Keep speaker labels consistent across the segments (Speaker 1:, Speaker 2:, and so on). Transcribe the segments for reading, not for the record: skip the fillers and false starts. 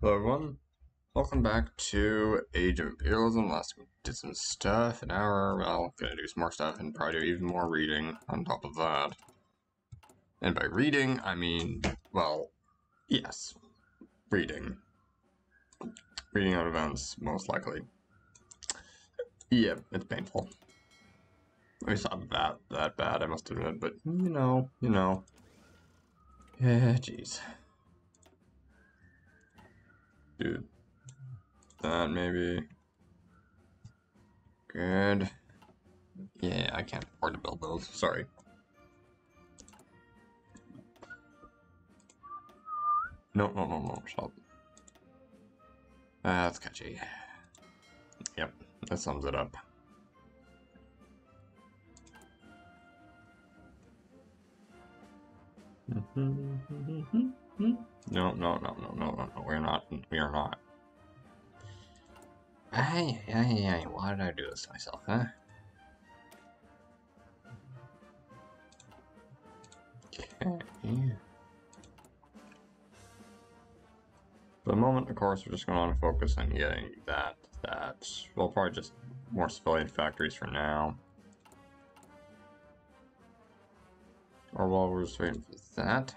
Speaker 1: Hello everyone, welcome back to Age of Imperialism. Last week we did some stuff, an hour, well, gonna do some more stuff and probably do even more reading on top of that. And by reading, I mean, well, yes, reading. Reading out events, most likely. Yeah, it's painful. It's not that bad, I must admit, but you know. Yeah, jeez. Dude, that maybe. Good. Yeah, I can't afford to build those, sorry. No, stop. That's catchy. Yep, that sums it up. No, we're not. We are not. Hey, why did I do this to myself, huh? Okay. For the moment, of course, we're just going to focus on getting that. We'll probably just more civilian factories for now. Or while we're just waiting for that.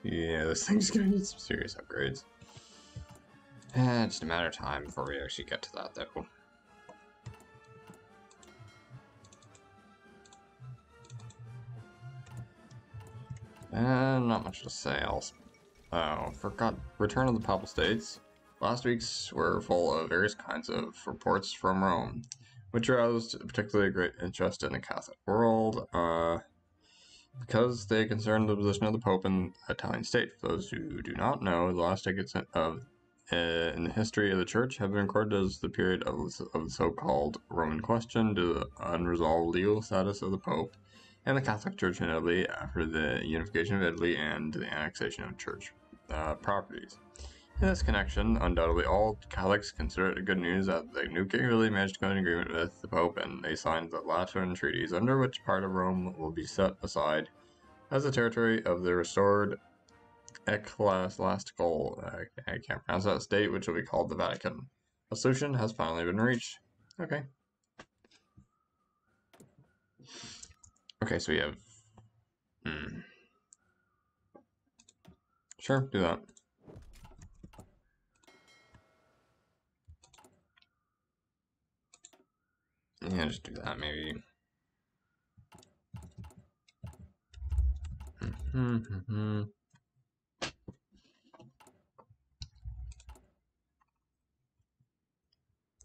Speaker 1: Yeah, this thing's gonna need some serious upgrades. It's just a matter of time before we actually get to that, though. And not much to say else. Oh, forgot. Return of the Papal States. Last week's were full of various kinds of reports from Rome, which aroused particularly great interest in the Catholic world, because they concerned the position of the Pope in the Italian state. For those who do not know, the last decades of in the history of the Church have been recorded as the period of the so-called Roman question to the unresolved legal status of the Pope and the Catholic Church in Italy after the unification of Italy and the annexation of church properties. In this connection, undoubtedly all Catholics consider it good news that the new king really managed to come to an agreement with the Pope, and they signed the Lateran treaties, under which part of Rome will be set aside as the territory of the restored ecclesiastical, I can't pronounce that, state, which will be called the Vatican. A solution has finally been reached. Okay. Okay, so we have... Sure, do that. Yeah, just do that, maybe.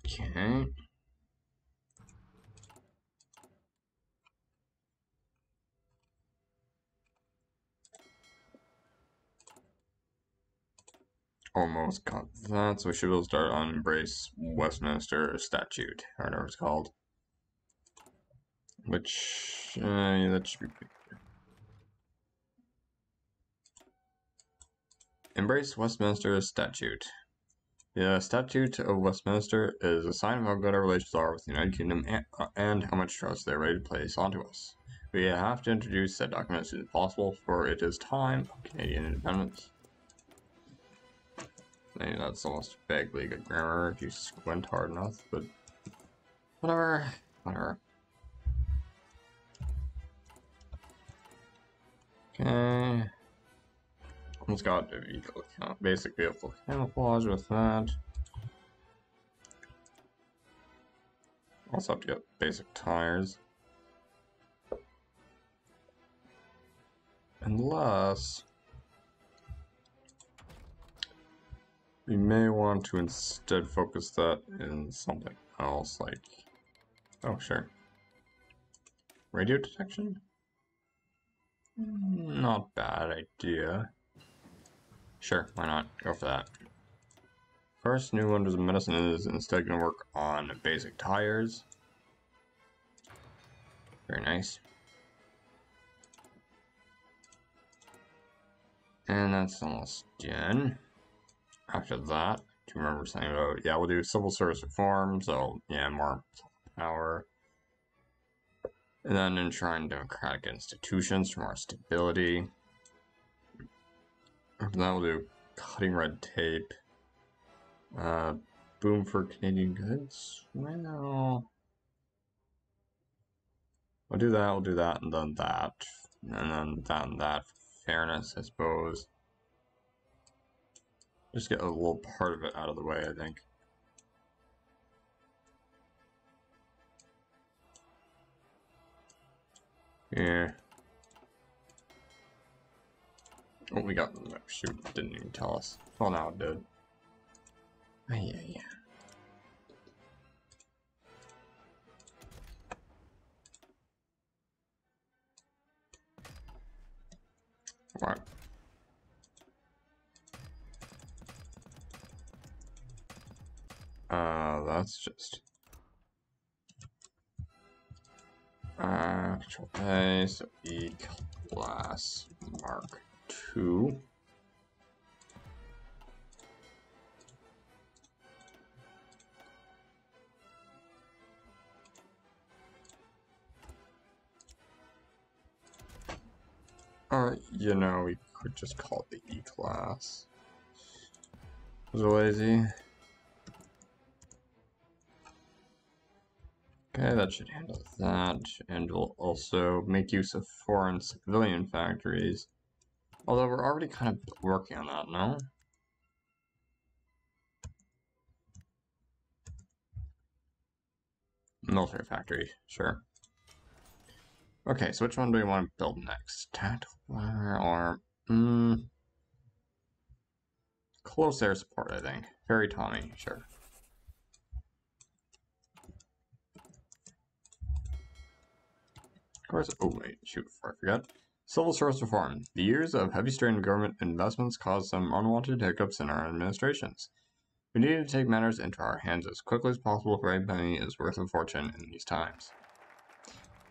Speaker 1: Okay. Almost got that, so we should be able to start on Embrace Westminster Statute, or whatever it's called. Which, yeah, that should be... Embrace Westminster Statute. The Statute of Westminster is a sign of how good our relations are with the United Kingdom and how much trust they're ready to place onto us. We have to introduce said document as soon as possible, for it is time of Canadian independence. Maybe that's almost vaguely good grammar if you squint hard enough, but whatever. Okay. Almost got a vehicle count, basic vehicle camouflage with that. Also have to get basic tires. Unless we may want to instead focus that in something else, like, oh sure, radio detection? Not bad idea. Sure, why not? Go for that. First, new Wonders of Medicine is instead going to work on basic tires. Very nice. And that's almost done. After that, do you remember saying about, yeah, we'll do civil service reform, so yeah, more power. And then enshrine democratic institutions for more stability. After that, we'll do cutting red tape. Boom for Canadian goods. Well, we'll do that, and then that. And then that and that. Fairness, I suppose. Just get a little part of it out of the way, I think. Yeah. Oh, we got. Oh, shoot, didn't even tell us. Well, now it did. Yeah. What? That's just. Control A, so E class Mark II. Or, you know, we could just call it the E class. Was it lazy? Okay, that should handle that, and we'll also make use of foreign civilian factories. Although we're already kind of working on that, no? Military factory, sure. Okay, so which one do we want to build next? Tactical or close air support, I think. Ferry Tommy, sure. Of course. Oh wait, shoot, before I forget. Civil service reform. The years of heavy strain government investments caused some unwanted hiccups in our administrations. We need to take matters into our hands as quickly as possible, for a penny is worth a fortune in these times.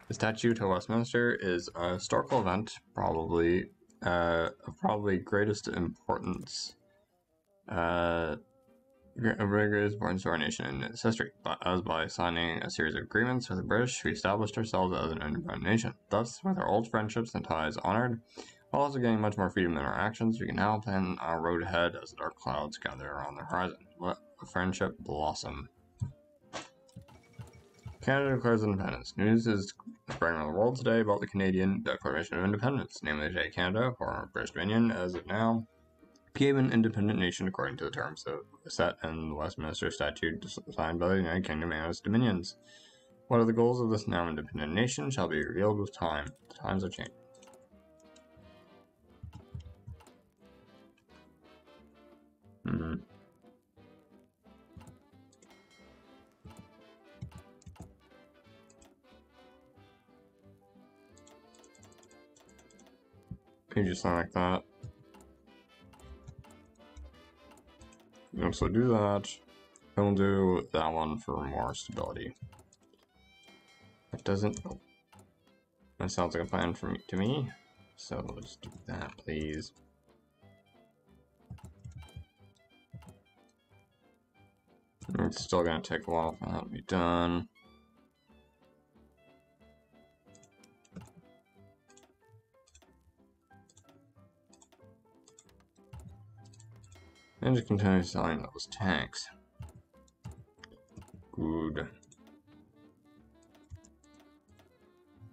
Speaker 1: The statue to Westminster is a historical event, probably of greatest importance. Greatest importance to our nation in its history, but as by signing a series of agreements with the British, we established ourselves as an independent nation. Thus, with our old friendships and ties honored, while also gaining much more freedom in our actions, we can now plan our road ahead as the dark clouds gather around the horizon. Let the friendship blossom. Canada declares independence. News is spreading around the world today about the Canadian Declaration of Independence, namely today Canada, former British Dominion, as of now, became an independent nation according to the terms set in the Westminster Statute signed by the United Kingdom and its dominions. What are the goals of this now independent nation shall be revealed with time. The times are changing. Can you just sound like that? So do that. And we'll do that one for more stability. That doesn't. Oh, that sounds like a plan to me. So let's do that, please. It's still gonna take a while for that to be done. And just continue selling those tanks. Good.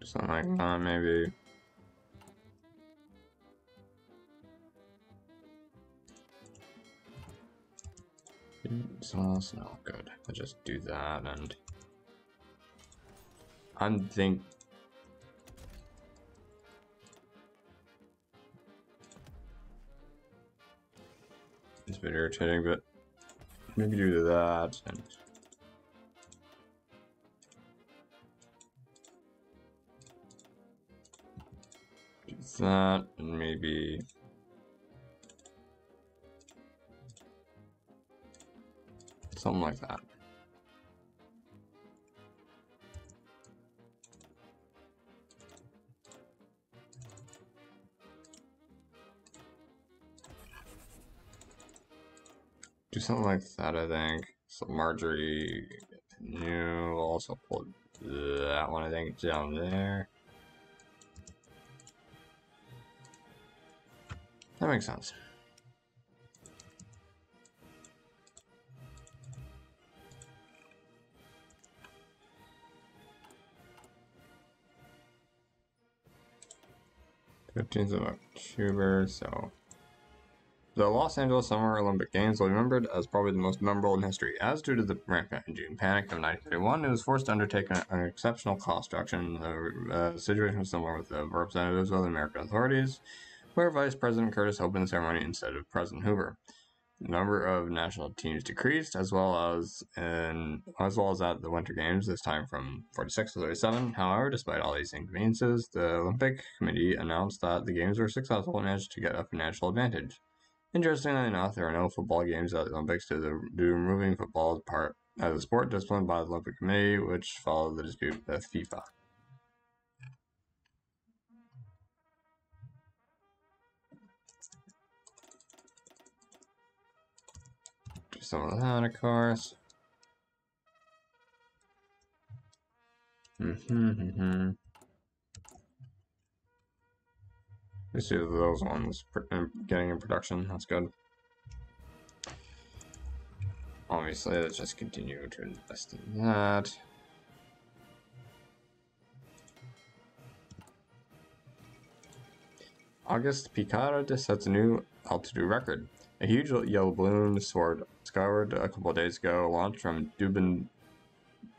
Speaker 1: Something like that, maybe. Something else? No, good. I'll just do that, and I'm think. It's a bit irritating, but maybe do that and. Do that, and maybe. Something like that. Do something like that, I think. So Marjorie, new, also pull That one, I think, down there. That makes sense. Fifteenth of October, so the Los Angeles Summer Olympic Games will be remembered as probably the most memorable in history, as due to the rampant June panic of 1931, it was forced to undertake an exceptional cost reduction. The situation was similar with the representatives of the American authorities, where Vice President Curtis opened the ceremony instead of President Hoover. The number of national teams decreased, as well as at the Winter Games, this time from 46 to 37. However, despite all these inconveniences, the Olympic Committee announced that the games were successful and managed to get a financial advantage. Interestingly enough, there are no football games at the Olympics due to removing football as a sport disciplined by the Olympic Committee, which followed the dispute with FIFA. Do some of that, of course. Let's see those ones getting in production. That's good. Obviously, let's just continue to invest in that. August Picard sets a new altitude record. A huge yellow balloon soared skyward a couple of days ago, launched from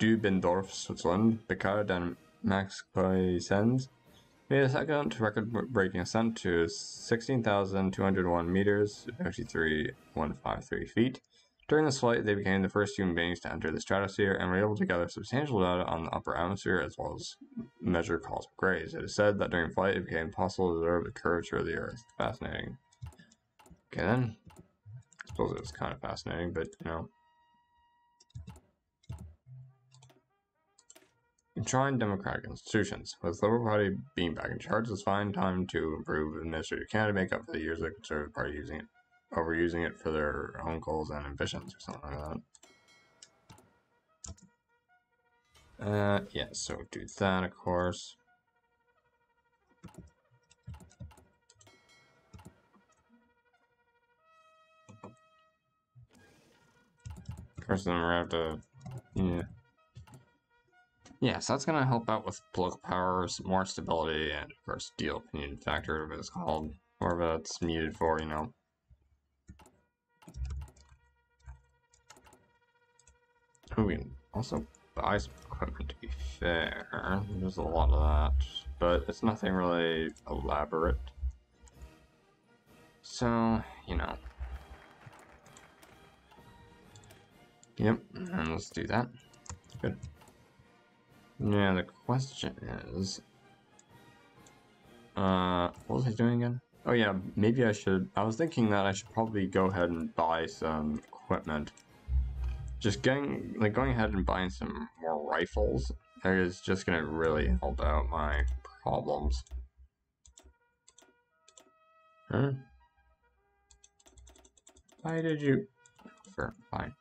Speaker 1: Dubendorf, Switzerland. Picard and Max Poissens made a second record-breaking ascent to 16,201 meters, 53,153 feet. During this flight, they became the first human beings to enter the stratosphere and were able to gather substantial data on the upper atmosphere as well as measure cosmic rays. It is said that during flight, it became possible to observe the curvature of the Earth. Fascinating. Okay then. I suppose it was kind of fascinating, but you know. Enshrine democratic institutions. With the Liberal Party being back in charge, it's fine time to improve administrative Canada, make up for the years of the Conservative Party overusing it for their own goals and ambitions or something like that. Yeah, so do that, of course. Of course, then we're gonna have to, yeah. Yeah, so that's gonna help out with political powers, more stability, and of course, deal opinion factor, whatever it's called, whatever it's needed for, you know. Oh, we can also buy some equipment, to be fair. There's a lot of that, but it's nothing really elaborate. So, you know. Yep, and let's do that. Good. Yeah, the question is... what was I doing again? Oh yeah, maybe I should... I was thinking that I should probably go ahead and buy some equipment. Just going ahead and buying some more rifles is just gonna really help out my problems. Huh? Why did you... Fine.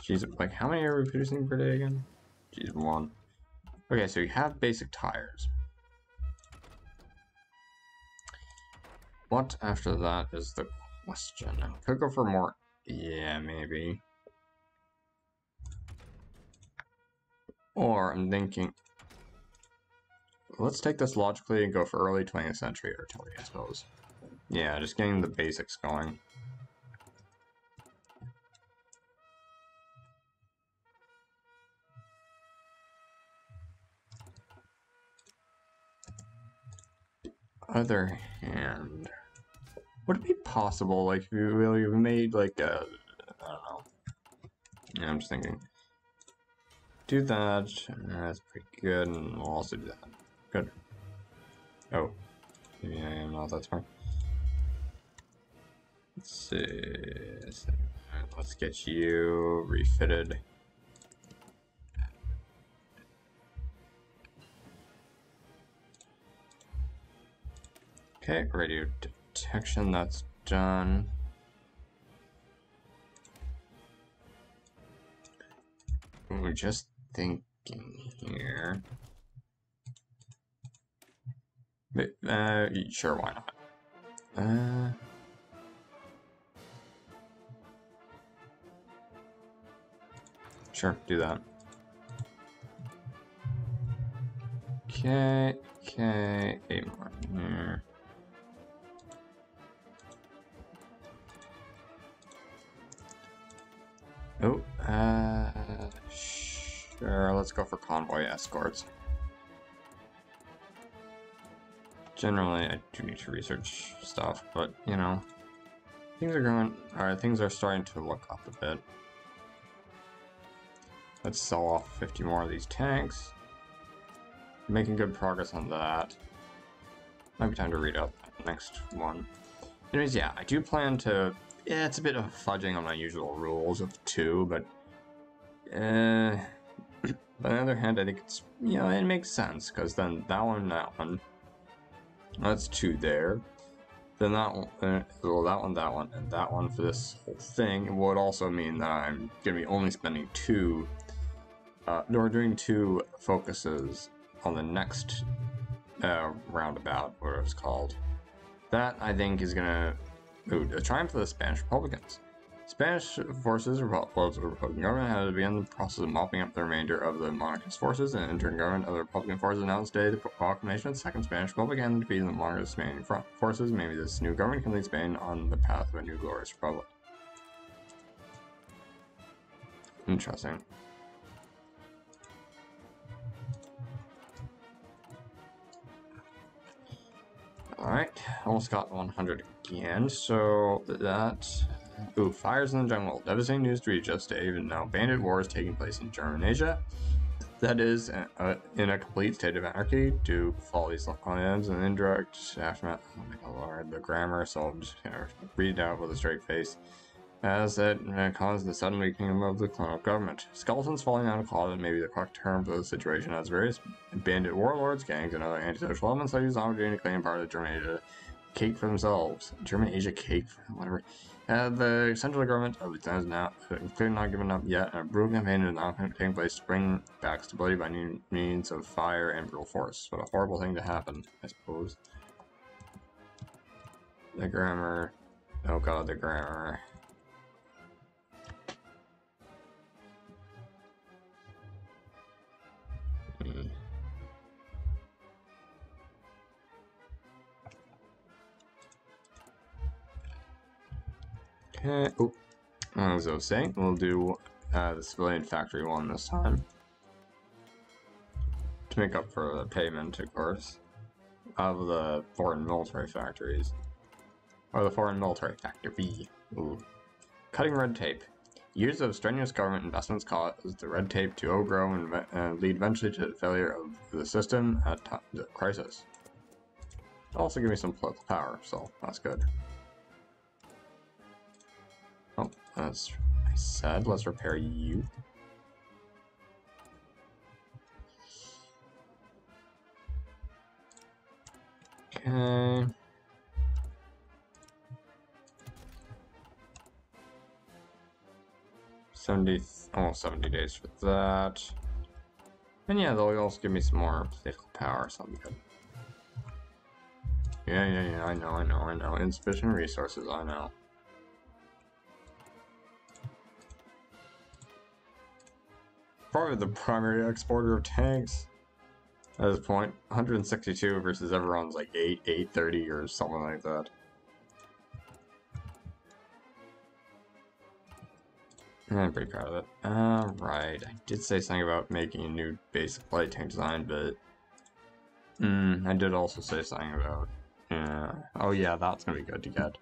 Speaker 1: Jeez, like how many are we producing per day again? Jeez, one. Okay, so you have basic tires. What after that is the question. Could go for more. Yeah, maybe. Or I'm thinking, let's take this logically and go for early 20th century artillery, I suppose. Yeah, just getting the basics going. Other hand, would it be possible, like, if you really made like a, I don't know. Yeah, I'm just thinking. Do that. That's pretty good, and we'll also do that. Good. Oh, maybe I am not that smart. Let's see. Let's get you refitted. Okay, radio detection, that's done. we're just thinking here. But, sure, why not? Sure, do that. Okay, 8 more here. Oh, sure, let's go for convoy escorts. Generally, I do need to research stuff, but, you know, things are starting to look up a bit. Let's sell off 50 more of these tanks. Making good progress on that. Might be time to read out the next one. Anyways, yeah, I do plan to... Yeah, it's a bit of fudging on my usual rules of 2, but... on the other hand, I think it's... You know, it makes sense, because then that one... That's 2 there. Then that one, well, that one, and that one for this whole thing would also mean that I'm going to be only spending 2... we're doing 2 focuses on the next roundabout, whatever it's called. That, I think, is gonna... Ooh, a triumph for the Spanish Republicans. Spanish forces, the Republican government, has begun the process of mopping up the remainder of the monarchist forces, and interim government of the Republican forces announced today the proclamation of the Second Spanish Republic and defeating the monarchist Spain forces. Maybe this new government can lead Spain on the path of a new glorious republic. Interesting. Alright, almost got 100 again, so that... Ooh, fires in the jungle. Devastating news to reach us today, even now. Bandit war is taking place in German Asia. That is, in a complete state of anarchy, due to follies, lines, and indirect aftermath. Oh my lord, the grammar, so I'm just gonna read it out with a straight face. As it caused the sudden weakening of the colonial government. Skeletons falling out of closet may be the correct term for the situation, as various bandit warlords, gangs, and other antisocial elements that use the opportunity to claim part of the German Asia cake for themselves. German Asia cake, whatever. The central government of the time is now clearly not given up yet, and a brutal campaign is now taking place to bring back stability by new means of fire and brutal force. What a horrible thing to happen, I suppose. The grammar. Oh god, the grammar. Okay, oh, as I was saying, we'll do the civilian factory one this time. To make up for the payment, of course, of the foreign military factories. Or the foreign military factory. Ooh. Cutting red tape. Years of strenuous government investments caused the red tape to overgrow and lead eventually to the failure of the system at the crisis. It'll also give me some political power, so that's good. Oh, as I said, let's repair you. Okay. Almost 70 days for that. And yeah, they'll also give me some more political power, so that'll be good. Yeah, I know. Insufficient resources, I know. Probably the primary exporter of tanks at this point. 162 versus everyone's like 830 or something like that. I'm pretty proud of it. Right, I did say something about making a new basic light tank design, but I did also say something about oh yeah, that's gonna be good to get.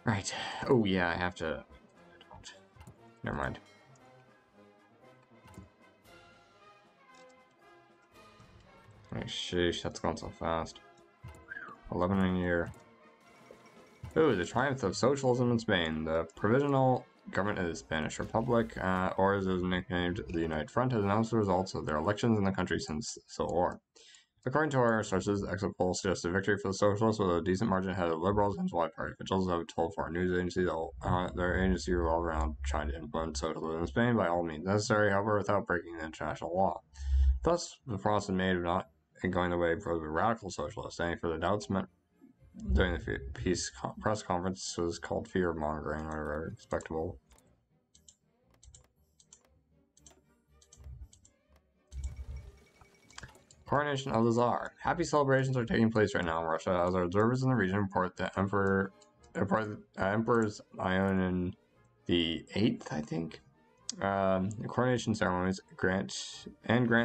Speaker 1: Right. Oh yeah, I have to. Never mind. Oh, sheesh, that's going so fast. 11 a year. Ooh, the triumph of socialism in Spain. The provisional government of the Spanish Republic, or as it was nicknamed, the United Front, has announced the results of their elections in the country since the Civil War. According to our sources, the exit poll suggests a victory for the Socialists with a decent margin ahead of the Liberals and July Party officials have told foreign news agencies that their agency revolved around trying to influence socialism in Spain by all means necessary, however, without breaking the international law. Thus, the promise made of not going the way for the radical socialists. Any further doubts meant during the peace press conference was called fear mongering, whatever, respectable. Coronation of the Tsar. Happy celebrations are taking place right now in Russia as our observers in the region report that Emperor's Ionin the 8th, I think. Coronation ceremonies, grant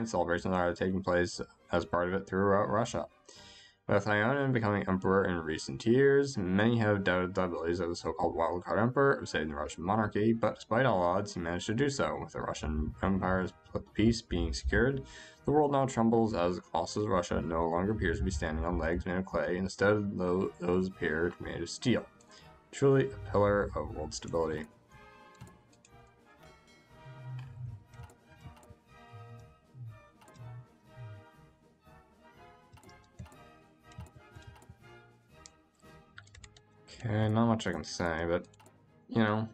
Speaker 1: celebrations are taking place as part of it throughout Russia. With Ionin becoming emperor in recent years, many have doubted the abilities of the so-called wildcard emperor of saving the Russian monarchy, but despite all odds, he managed to do so. With the Russian Empire's peace being secured, the world now trembles as the Colossus Russia no longer appears to be standing on legs made of clay. Instead, those appear made of steel. Truly a pillar of world stability. Okay, not much I can say, but, you know.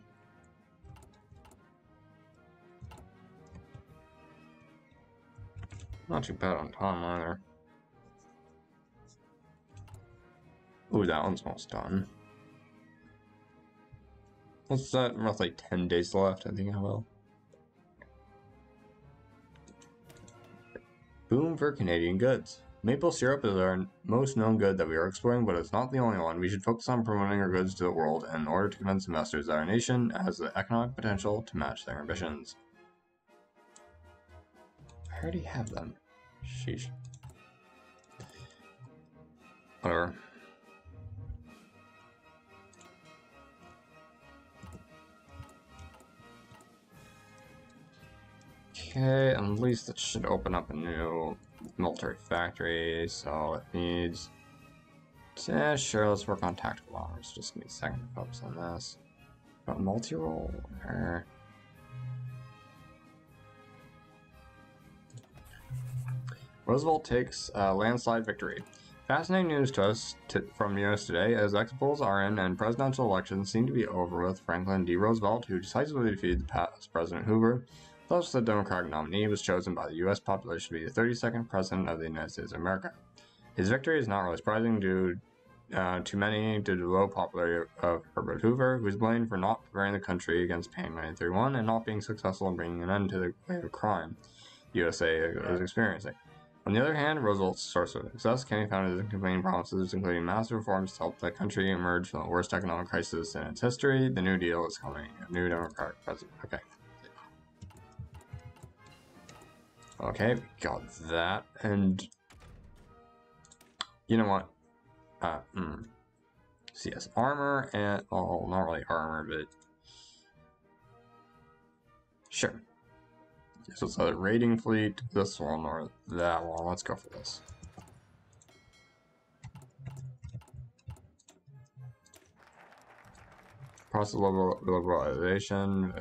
Speaker 1: Not too bad on Tom either. Ooh, that one's almost done. What's that? Roughly 10 days left, I think I will. Boom for Canadian goods. Maple syrup is our most known good that we are exploring, but it's not the only one. We should focus on promoting our goods to the world in order to convince investors that our nation has the economic potential to match their ambitions. I already have them. Sheesh. Whatever. Okay, at least it should open up a new military factory, so it needs... Yeah, sure, let's work on tactical bombers. Just give me a second to focus on this. But multi-role, or... Roosevelt takes a landslide victory. Fascinating news to us from US today, as exit polls are in and presidential elections seem to be over with Franklin D. Roosevelt, who decisively defeated past President Hoover. Thus, the Democratic nominee was chosen by the U.S. population to be the 32nd President of the United States of America. His victory is not really surprising due to many due to the low popularity of Herbert Hoover, who is blamed for not preparing the country against Panic 1931 and not being successful in bringing an end to the wave of crime the USA is experiencing. On the other hand, Roosevelt's source of success can be found in his campaign promises, including massive reforms to help the country emerge from the worst economic crisis in its history. The New Deal is coming. A new Democratic president. Okay. Okay, we got that, and you know what? CS armor and oh, not really armor, but sure. So it's a raiding fleet, this one or that one. Let's go for this. Process liberalization,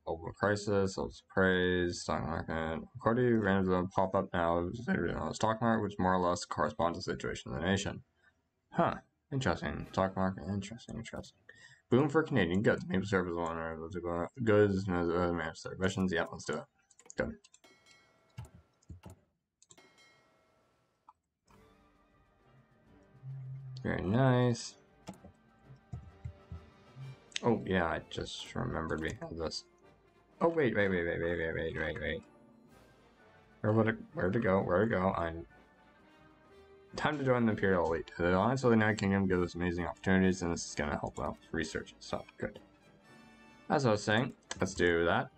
Speaker 1: global crisis, praise, stock market. According to random pop up now on the stock market, which more or less corresponds to the situation of the nation. Huh. Interesting. Stock market. Interesting. Boom for Canadian goods. Maple syrup is one of those goods. Manage their missions. Yeah, let's do it. Good. Very nice. Oh, yeah, I just remembered we had this. Oh, wait. Where'd it go? Time to join the Imperial Elite. The Alliance of the United Kingdom gives us amazing opportunities, and this is going to help out with research and stuff. Good. As I was saying, let's do that.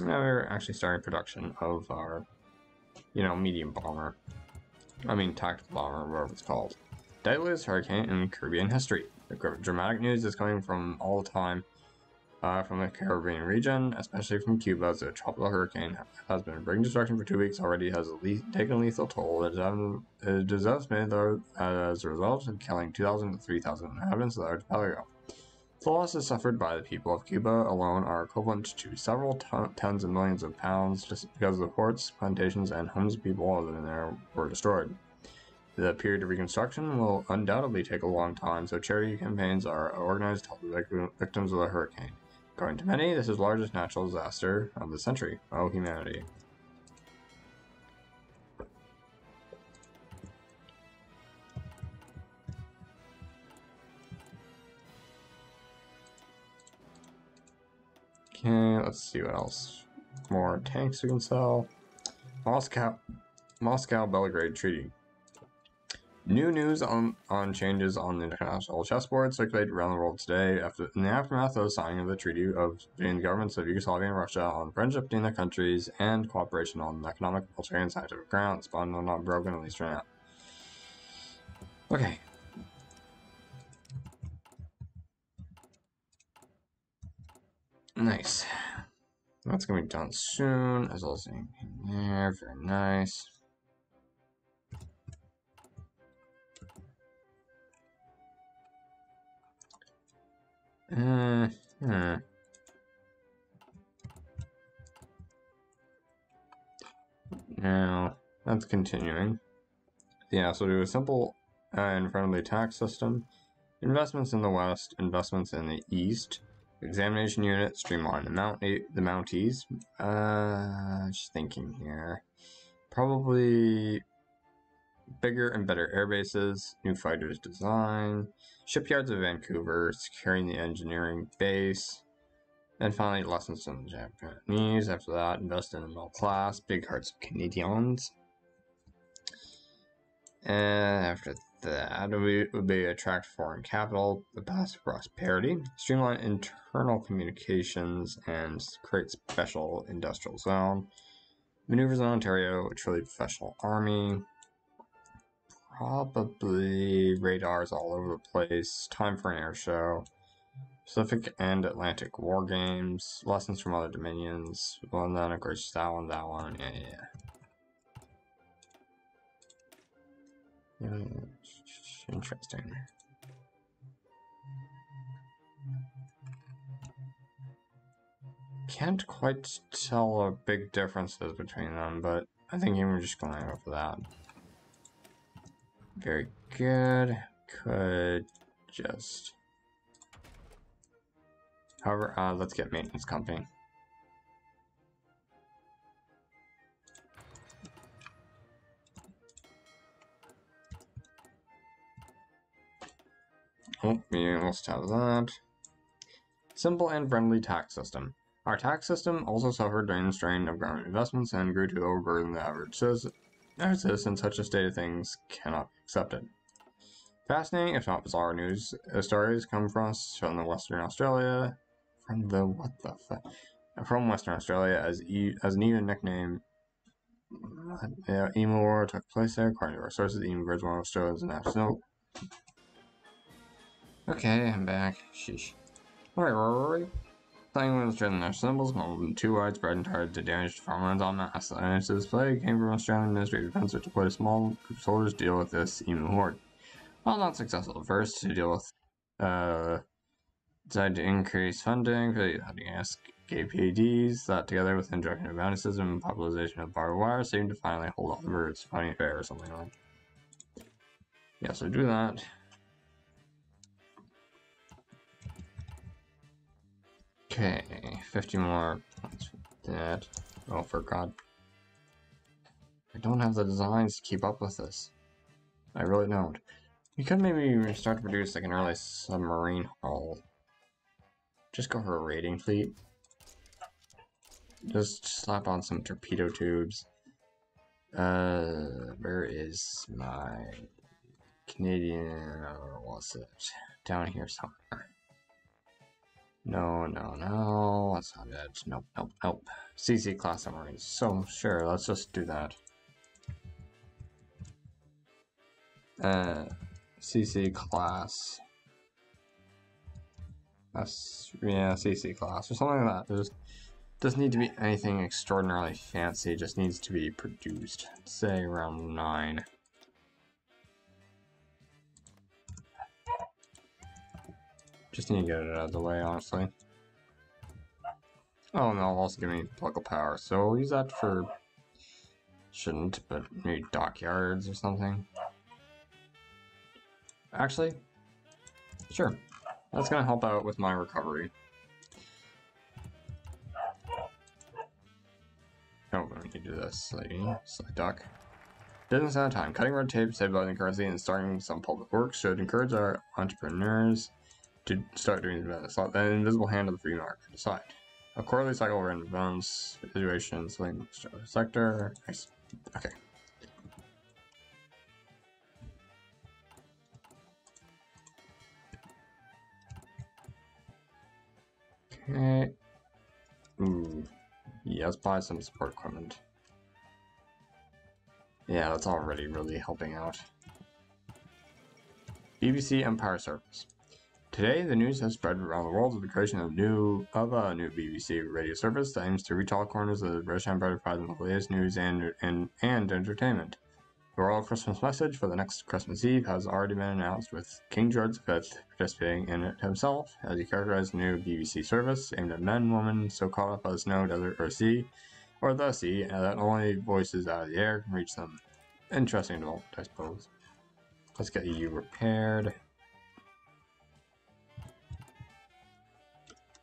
Speaker 1: Now we're actually starting production of our, medium bomber. I mean, tactical bomber, whatever it's called. Deadliest hurricane in Caribbean history. The dramatic news is coming from all the time from the Caribbean region, especially from Cuba, as a tropical hurricane has been bringing destruction for 2 weeks already, has taken a lethal toll. It is estimated as a result of killing 2,000 to 3,000 inhabitants of the archipelago. The losses suffered by the people of Cuba alone are equivalent to several tens of millions of pounds just because the ports, plantations, and homes of people living there were destroyed. The period of reconstruction will undoubtedly take a long time, so charity campaigns are organized to help the victims of the hurricane. According to many, this is the largest natural disaster of the century. Oh, humanity. Okay, let's see what else. More tanks we can sell. Moscow-Belgrade Treaty. New news on changes on the international chessboard circulated around the world today in the aftermath of the signing of the treaty between the governments of Yugoslavia and Russia on friendship between the countries and cooperation on economic, military, and scientific grounds. Bond not broken, at least for now. Okay. Nice. That's gonna be done soon, as well as anything there. Very nice. Now, that's continuing. Yeah, so do a simple and friendly tax system. Investments in the West, investments in the East. Examination unit, streamline the Mounties. Just thinking here. Probably bigger and better air bases, new fighters design, shipyards of Vancouver, securing the engineering base, and finally lessons from the Japanese. After that, invest in the middle class, big hearts of Canadians. And after that, would be attract foreign capital, the path to prosperity, streamline internal communications, and create special industrial zone. Maneuvers in Ontario, a truly professional army. Probably radars all over the place. Time for an air show. Pacific and Atlantic war games. Lessons from other dominions. Well, and then of course that one. Yeah. Interesting. Can't quite tell the big differences between them, but I think we're just going to go for that. Very good. Could just... However, let's get maintenance company. Oh, we almost have that. Simple and friendly tax system. Our tax system also suffered during the strain of government investments and grew to overburden the average citizen. Such a state of things cannot be accepted. Fascinating, if not bizarre, news stories come from us from the Western Australia. From Western Australia, as an even nickname. Emu War took place there. According to our sources, the Emu Bridge, one of Australia's national. Okay, I'm back. Sheesh. Alright, where were we? Playing with Australian national symbols, more too widespread and targeted to damage farmlands en masse. The answer to this play came from Australian Ministry of Defence, which deployed a small group of soldiers to deal with this emu horde. While not successful at first, to deal with, decided to increase funding for the KPDs, that together with introduction of bounty system and popularization of barbed wire seemed to finally hold all the birds fighting fair or something like that. Yeah, so do that. Okay, 50 more points for that. Oh, for God. I don't have the designs to keep up with this. I really don't. We could maybe start to produce like an early submarine hull. Just go for a raiding fleet. Just slap on some torpedo tubes. Where is my Canadian, or was it? Down here somewhere. No, that's not it. Nope. CC class submarines. So, sure, let's just do that. CC class. Yeah, CC class, or something like that. There's doesn't need to be anything extraordinarily fancy, it just needs to be produced. Say around 9. Just need to get it out of the way, honestly. Oh, and they'll also give me local power, so I'll use that for... Shouldn't, but maybe dockyards or something. Actually, sure. That's gonna help out with my recovery. Oh, let me do this. Select dock. Business at a time. Cutting red tape, stabilizing currency, and starting some public works should encourage our entrepreneurs to start doing business. Let the invisible hand of the free market decide. A quarterly cycle random events, situations, swing sector. Nice. Okay. Okay. Ooh. Yeah, let's buy some support equipment. Yeah, that's already really helping out. BBC Empire Service. Today, the news has spread around the world of the creation of a new BBC radio service that aims to reach all corners of the British Empire to provide them the latest news and entertainment. The royal Christmas message for the next Christmas Eve has already been announced, with King George V participating in it himself, as he characterized the new BBC service aimed at men and women so caught up by the snow, desert, or sea, that only voices out of the air can reach them. Interesting development, I suppose. Let's get you repaired.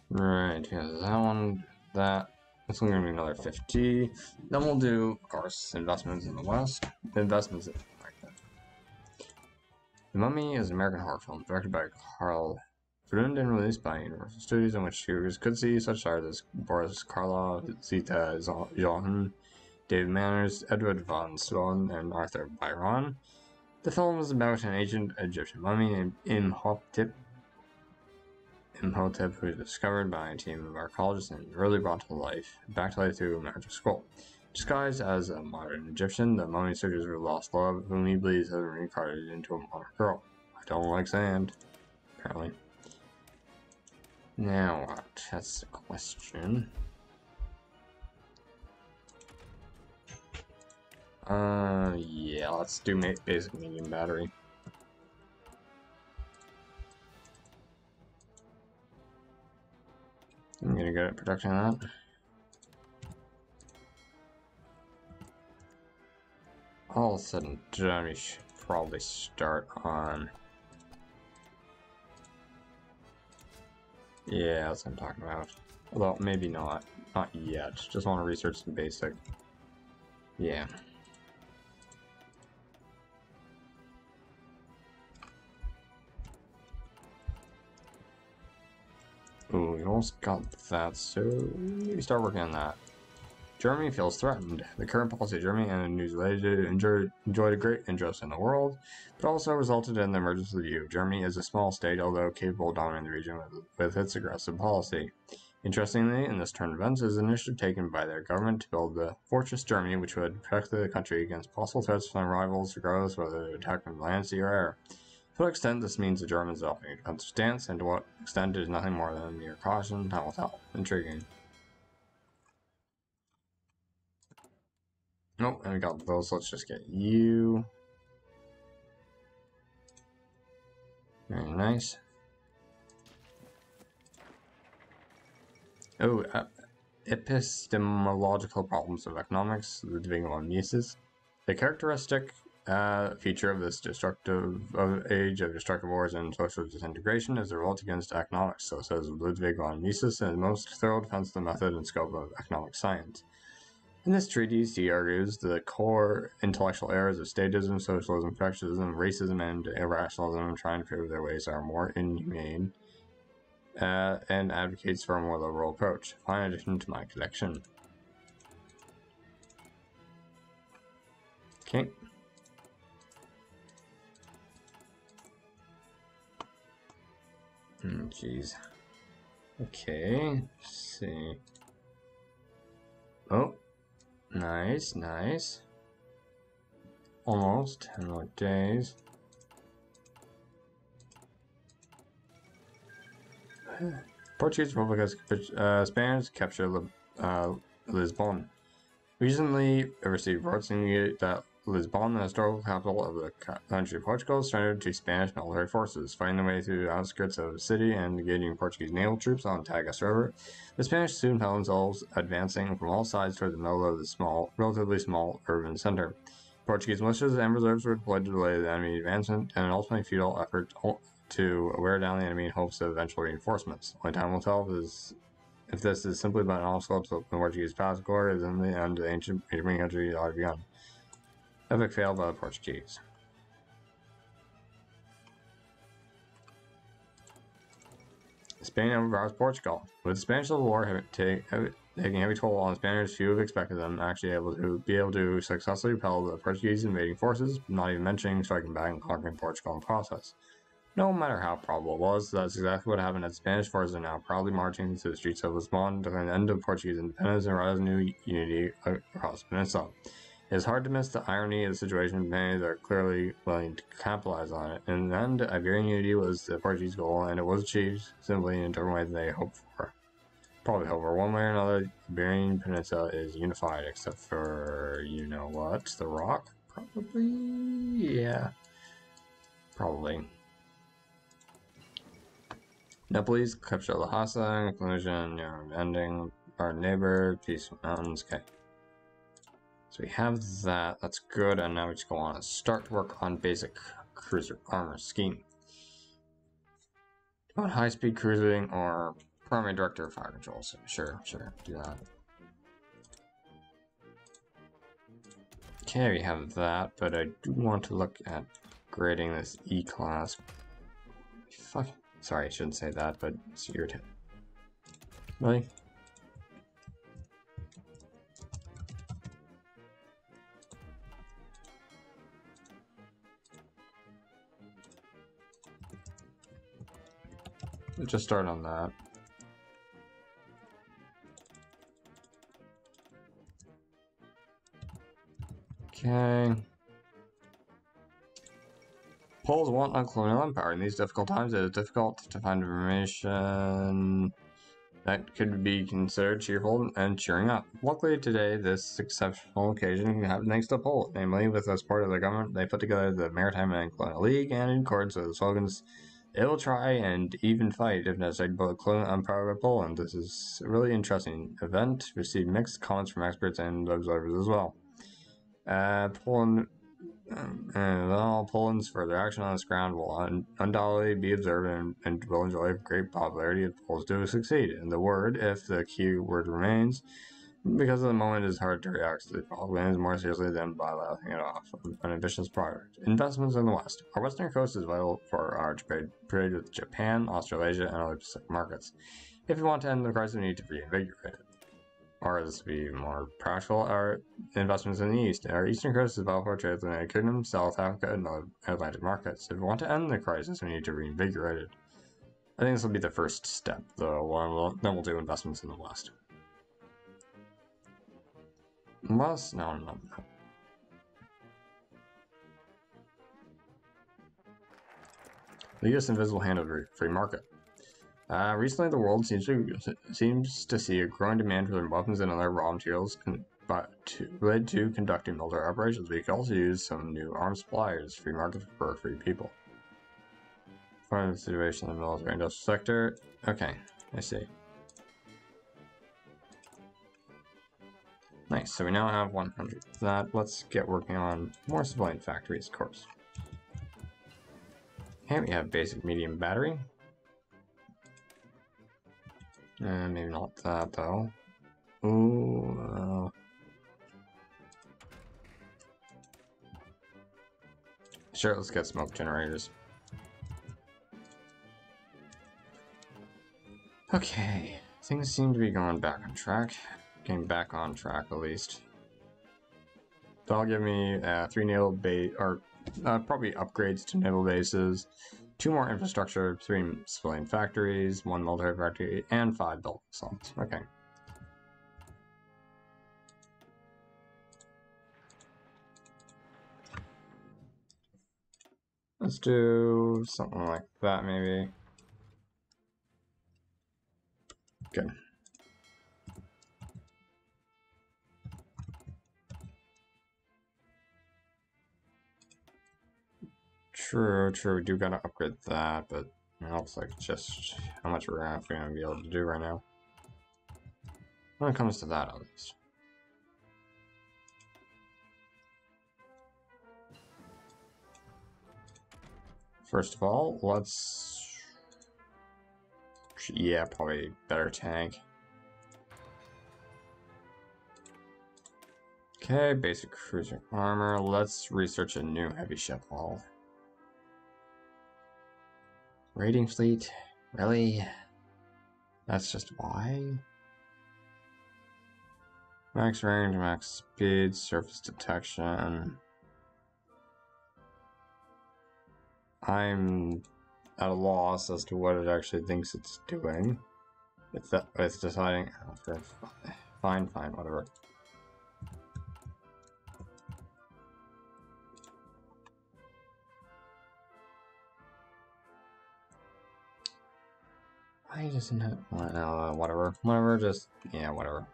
Speaker 1: Right, here's that one, that. This one's gonna be another 50. Then we'll do, of course, investments in the West. Investments in The Mummy is an American horror film directed by Carl Grund and released by Universal Studios, in which viewers could see such stars as Boris Karloff, Zita Johann, David Manners, Edward von Sloan, and Arthur Byron. The film is about an ancient Egyptian mummy named Imhotep, who is discovered by a team of archaeologists and really brought to life, back to life through a magic scroll. Disguised as a modern Egyptian, the mummy searches for lost love, whom he believes has been reincarnated into a modern girl. I don't like sand, apparently. Now what? That's the question. Yeah, let's do basic medium battery. I'm gonna get production on that. All of a sudden, Johnny should probably start on. Yeah, that's what I'm talking about. Although, maybe not. Not yet. Just want to research some basic. Yeah. Ooh, we almost got that, so we start working on that. Germany feels threatened. The current policy of Germany and the news related enjoyed a great interest in the world, but also resulted in the emergence of the EU. Germany is a small state, although capable of dominating the region with its aggressive policy. Interestingly, in this turn of events is an initiative taken by their government to build the Fortress Germany, which would protect the country against possible threats from rivals, regardless whether they attack from land, sea, or air. To what extent this means the Germans adopting a defensive stance, and to what extent it is nothing more than mere caution, time will tell. Intriguing. Nope, and we got those. Let's just get you. Very nice. Oh, epistemological problems of economics, Ludwig von Mises. The characteristic feature of this age of destructive wars and social disintegration is the revolt against economics, so says Ludwig von Mises, in the most thorough defense of the method and scope of economic science. In this treatise, he argues the core intellectual errors of statism, socialism, protectionism, racism, and irrationalism trying to prove their ways are more inhumane, and advocates for a more liberal approach. Fine addition to my collection. Okay. Jeez. Okay, let's see. Oh, nice, nice. Almost 10 more days. Portuguese Republic has Spaniards capture Lisbon. Recently received reports indicating that Lisbon, the historical capital of the country of Portugal, surrendered to Spanish military forces. Fighting their way through the outskirts of the city and engaging Portuguese naval troops on Tagus River, the Spanish soon found themselves advancing from all sides toward the middle of the relatively small urban center. Portuguese militias and reserves were deployed to delay the enemy advancement in an ultimately futile effort to wear down the enemy in hopes of eventual reinforcements. Only time will tell if this is simply about an obstacle to the Portuguese past glory, is in the end the ancient European country had begun. Epic fail by the Portuguese. Spain overpowers Portugal. With the Spanish Civil War taking heavy toll on the Spaniards, few have expected them actually be able to successfully repel the Portuguese invading forces, not even mentioning striking back and conquering Portugal in the process. No matter how probable it was, that's exactly what happened as Spanish forces are now proudly marching through the streets of Lisbon, declaring the end of Portuguese independence and rising new unity across the peninsula. It is hard to miss the irony of the situation, many that are clearly willing to capitalize on it. In the end, Iberian unity was the Portuguese goal, and it was achieved simply in a different way than they hoped for. Probably hope for one way or another, the Iberian Peninsula is unified, except for, you know what, the Rock? Probably? Yeah. Probably. Nepalese, capture Lhasa, conclusion, ending, our neighbor, peaceful mountains, okay. So we have that, that's good, and now we just go on and start to work on basic cruiser armor scheme. Do you want high-speed cruising or primary director of fire control? So sure, do that. Okay, we have that, but I do want to look at grading this E-class. Fuck. Sorry, I shouldn't say that, but it's irritating. Really? Let's just start on that. Okay. Poles want on colonial empire. In these difficult times, it is difficult to find information that could be considered cheerful and cheering up. Luckily today, this exceptional occasion happened thanks to Poland. Namely, with the support of the government, they put together the Maritime and Colonial League, and in accordance with the slogans, it will try and even fight if necessary to build colonial empire of Poland. This is a really interesting event. Received mixed comments from experts and observers as well. Poland's further action on this ground will undoubtedly be observed and will enjoy great popularity if Poles do succeed. And the word, if the key word remains, because at the moment it is hard to react to the problem more seriously than by laughing it off. An ambitious project. Investments in the West. Our western coast is vital for our trade with Japan, Australasia, and other Pacific markets. If we want to end the crisis, we need to reinvigorate it. Or this would be more practical, our investments in the East. Our eastern coast is vital for trade with the United Kingdom, South Africa, and other Atlantic markets. If we want to end the crisis, we need to reinvigorate it. I think this will be the first step, though. Then we'll do investments in the West. Unless, no. The U.S. invisible hand of the free market. Recently, the world seems to see a growing demand for weapons and other raw materials related to conducting military operations. We could also use some new arms suppliers, free market for free people. Find the situation in the military industrial sector. Okay, I see. Nice, so we now have 100 of that. Let's get working on more civilian factories, of course. Okay, we have basic medium battery. Maybe not that, though. Ooh, Sure, let's get smoke generators. Okay, things seem to be going back on track. Getting back on track, at least. That'll give me 3 naval base, or probably upgrades to naval bases, 2 more infrastructure, 3 civilian factories, 1 military factory, and 5 building slots. Okay. Let's do something like that, maybe. Good. True, we do gotta upgrade that, but it looks like just how much we're gonna be able to do right now. When it comes to that, at least. First of all, let's... Yeah, probably better tank. Okay, basic cruiser armor. Let's research a new heavy ship hull. Raiding fleet? Really? That's just why? Max range, max speed, surface detection. I'm at a loss as to what it actually thinks it's doing. It's deciding... Oh, fine, whatever. Why doesn't it... whatever, just... Yeah, whatever.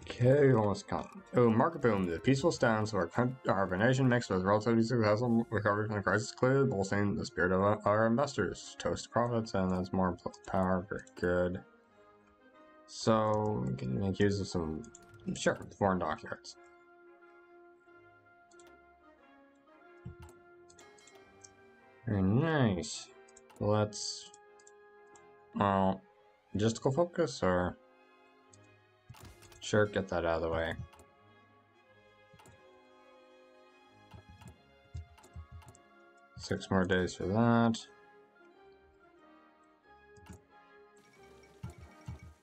Speaker 1: Okay, almost got... Oh, market boom. The peaceful stance of our nation mixed with relatively successful recovery from the crisis clearly bolstering the spirit of our investors. Toast profits, and that's more power. Very good. So, we can make use of some... Sure, foreign dockyards. Very nice. Let's... Well... Logistical focus, or... Sure, get that out of the way. Six more days for that.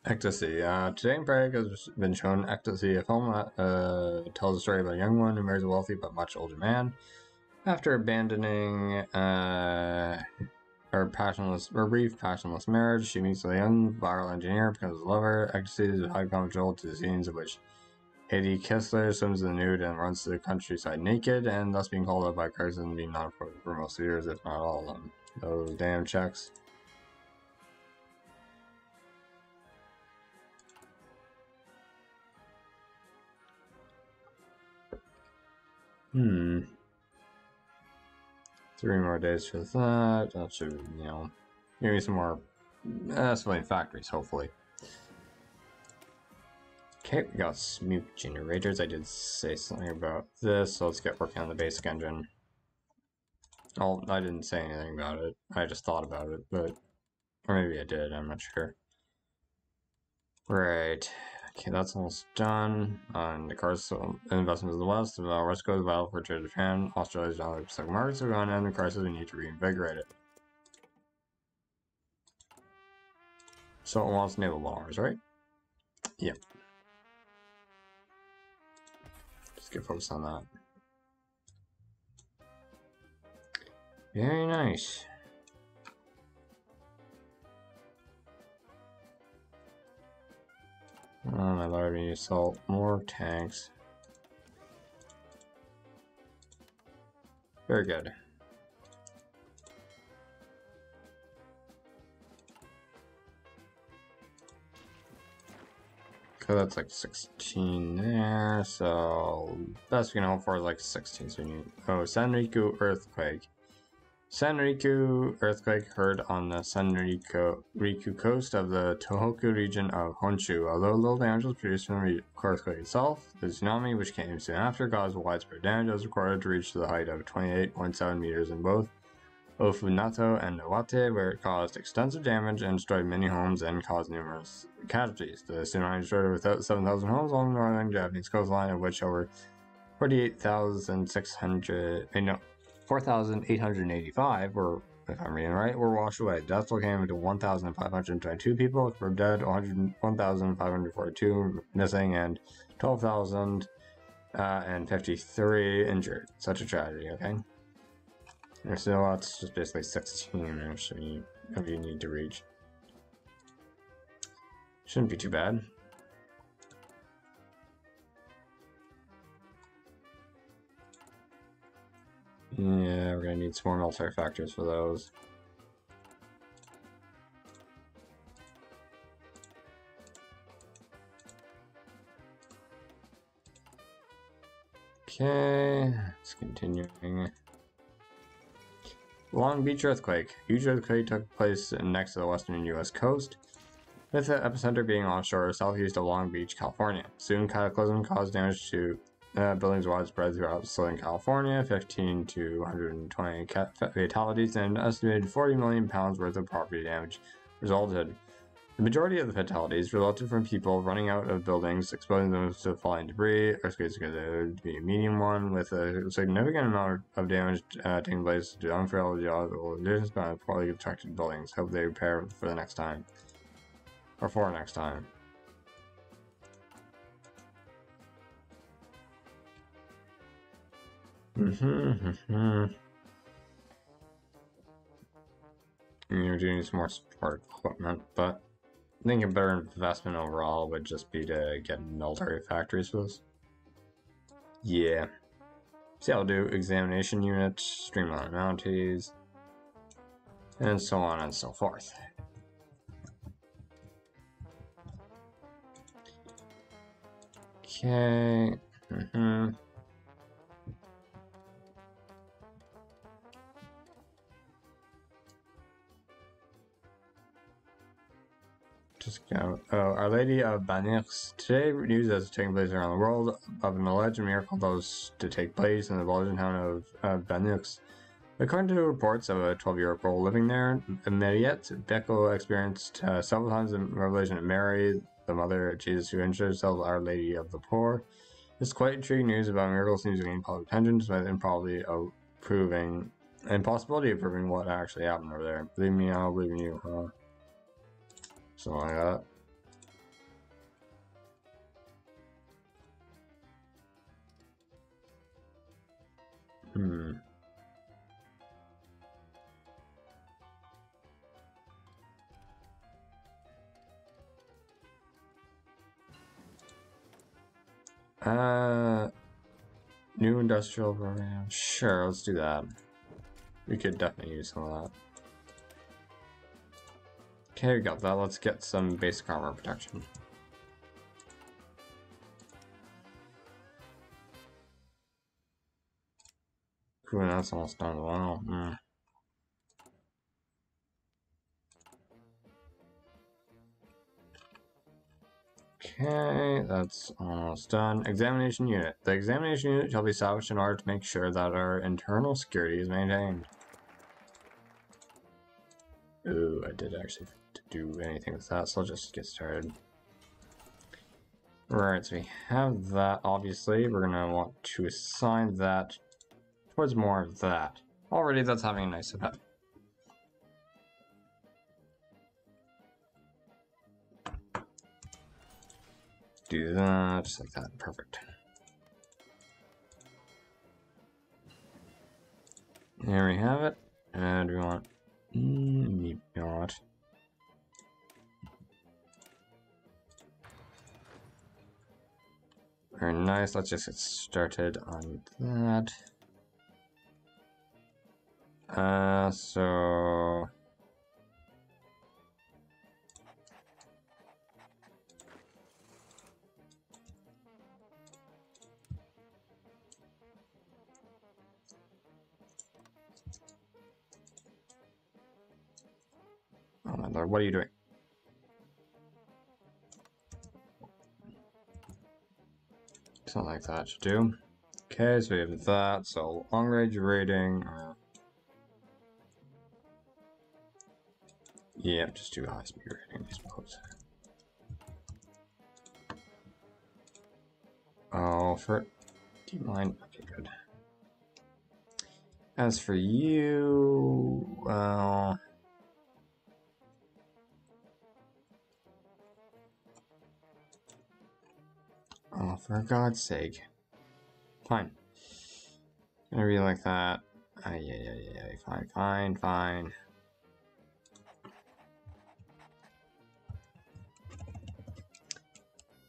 Speaker 1: Ecstasy. Today in Prague has been shown Ecstasy, a film that tells a story about a young woman who marries a wealthy but much older man. After abandoning her brief passionless marriage, she meets a young viral engineer, becomes a lover. Ecstasy is highly controlled to the scenes of which Haiti Kessler swims in the nude and runs to the countryside naked, and thus being called up by Carson and being not appropriate for most years, if not all of them. Those damn checks. Hmm. 3 more days for that. That should, you know, give me some more civilian factories, hopefully. Okay, we got smoke generators. I did say something about this, so let's get working on the basic engine. Oh, I didn't say anything about it. I just thought about it, but... Or maybe I did, I'm not sure. Right. Okay, that's almost done. And the cars investments in the West, West Coast battle for trade Japan, Australia's down the Pacific market, so we're going to end the crisis, we need to reinvigorate it. So it wants naval bombers, right? Yep. Just get focused on that. Very nice. Oh my lord, we need assault. More tanks. Very good. Okay, that's like 16 there, so best we can hope for is like 16. So we need... Oh, Sanriku earthquake. Sanriku earthquake heard on the Sanriku coast of the Tohoku region of Honshu. Although little damage was produced from the earthquake itself, the tsunami, which came soon after, caused widespread damage as recorded to reach the height of 28.7 meters in both Ofunato and Nawate, where it caused extensive damage and destroyed many homes and caused numerous casualties. The tsunami destroyed over 7,000 homes along the northern Japanese coastline, of which over 4,885 were, if I'm reading right, were washed away. Deaths came to 1,522 people, were dead 1,542 missing, and 12,053 injured. Such a tragedy, okay? So that's just basically 16 actually of you need to reach. Shouldn't be too bad. Yeah, we're gonna need some more military factors for those. Okay, let's continuing. Long Beach earthquake. Huge earthquake took place next to the western U.S. coast, with the epicenter being offshore southeast of Long Beach, California. Soon, cataclysm caused damage to buildings widespread throughout Southern California, 15 to 120 fatalities, and an estimated 40 million pounds worth of property damage resulted. The majority of the fatalities resulted from people running out of buildings, exposing themselves to falling debris. Earthquakes are to be a medium one, with a significant amount of damage taking place due to unfavorable conditions by poorly protected buildings. Hope they repair for the next time. Or for next time. You're doing some more support equipment, but I think a better investment overall would just be to get military factories for this. Yeah. See, I'll do examination units, streamline mounties, and so on and so forth. Okay. Just go. Oh, Our Lady of Banix. Today, news that's taking place around the world of an alleged miracle that was to take place in the Belgian town of Banix. According to reports of a 12-year-old girl living there, Mariette Beckel experienced several times the revelation of Mary, the mother of Jesus, who introduced herself as Our Lady of the Poor. This quite intriguing news about miracles seems to gain public attention, despite the impossibility of proving what actually happened over there. Believe me, I'll believe in you, huh? Something like that. New industrial program. Sure, let's do that. We could definitely use some of that. Okay, we got that. Let's get some basic armor protection. Ooh, that's almost done. Wow. Okay, that's almost done. Examination unit. The examination unit shall be salvaged in order to make sure that our internal security is maintained. Ooh, I did actually do anything with that, so I'll just get started. Right, so we have that, obviously. We're going to want to assign that towards more of that. Already, that's having a nice effect. Do that, just like that. Perfect. There we have it. And we want... maybe not. Very nice. Let's just get started on that. So... Oh my lord, what are you doing? Something like that should do. Okay, so we have that. So long range rating. Yeah, just do high speed rating, I suppose. Oh, for deep line. Okay, good. As for you, well. Oh, for God's sake. Fine. Gonna be like that. Yeah. Fine.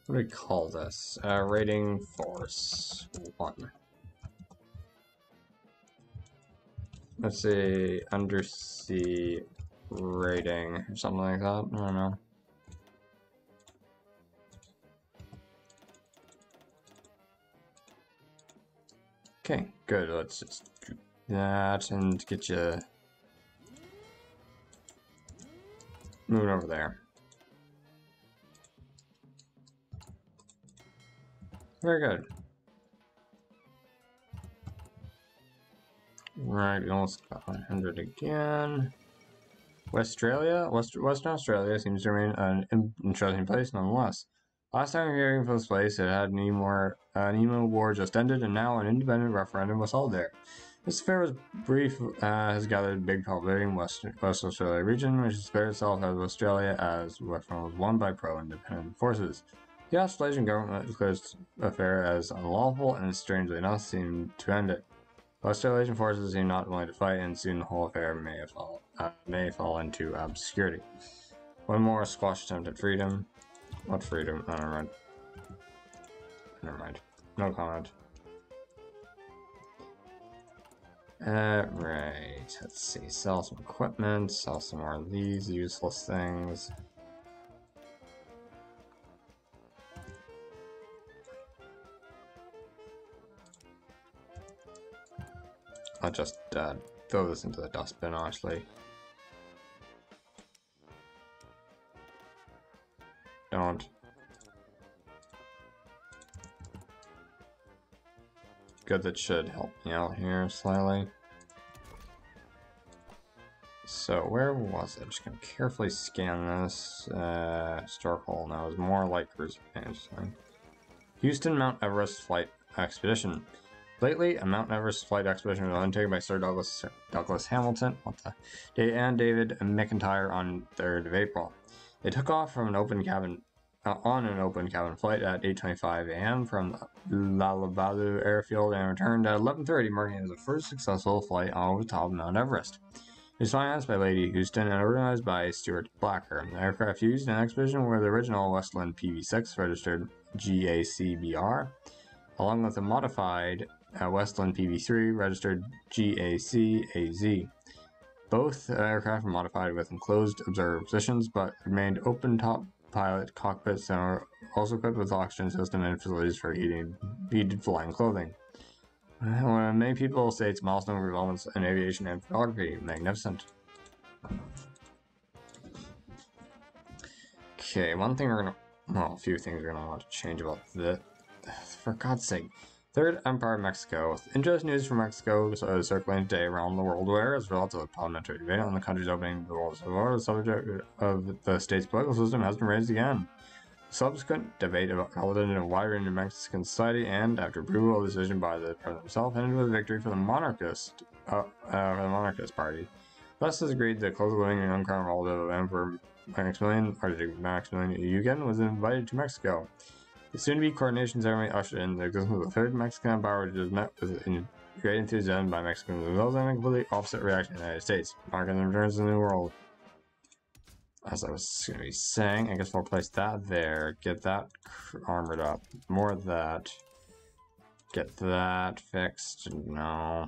Speaker 1: What do we call this? Rating force 1. Let's say undersea rating or something like that. I don't know. Okay, good. Let's just do that and get you moving over there. Very good. Right, we almost got 100 again. Western Australia seems to remain an interesting place nonetheless. Last time hearing from this place, it had an emo war just ended, and now an independent referendum was held there. This affair was brief, has gathered a big populating West Australia region, which declared itself as Australia as the referendum was won by pro-independent forces. The Australian government declared the affair as unlawful, and strangely enough seemed to end it. Australian forces seem not willing to fight, and soon the whole affair may fall into obscurity. One more squash attempt at freedom. What freedom? Oh, never mind. Never mind. No comment. Right. Let's see. Sell some equipment. Sell some more of these useless things. I'll just throw this into the dustbin, honestly. Don't. Good, that should help me out here slightly. So where was it? Just gonna carefully scan this. Historical, now is more like cruise management. Houston Mount Everest flight expedition. Lately, a Mount Everest flight expedition was undertaken by Sir Douglas Hamilton and David McIntyre on 3rd of April. They took off from an open cabin flight at 8:25 a.m. from Lalabalu Airfield and returned at 11:30, marking it as the first successful flight over the top of Mount Everest. It was financed by Lady Houston and organized by Stuart Blacker. The aircraft used in the expedition were the original Westland PV-6 registered GACBR, along with a modified Westland PV-3 registered GACAZ. Both aircraft were modified with enclosed observer positions, but remained open-top pilot cockpits and were also equipped with oxygen system and facilities for heated flying clothing. Many people say it's milestone developments in aviation and photography. Magnificent. Okay, one thing a few things we're gonna want to change about this. For God's sake. Third Empire Mexico. With interesting news from Mexico circulating today around the world, where, as a result of a parliamentary debate on the country's opening the world war, the subject of the state's political system has been raised again. Subsequent debate resulted in a wide range of Mexican society, and after approval of the decision by the president himself, ended with a victory for the monarchist party. Thus, as agreed, the close living and uncrowned relative of Emperor Maximilian Eugen was invited to Mexico. The soon-to-be coronation ceremony ushered in the existence of the Third Mexican Empire, which was met with great enthusiasm by Mexicans themselves and a completely opposite reaction in the United States, marking the returns to the New World. As I was going to be saying, I guess we'll place that there, get that armored up, more of that, get that fixed. No.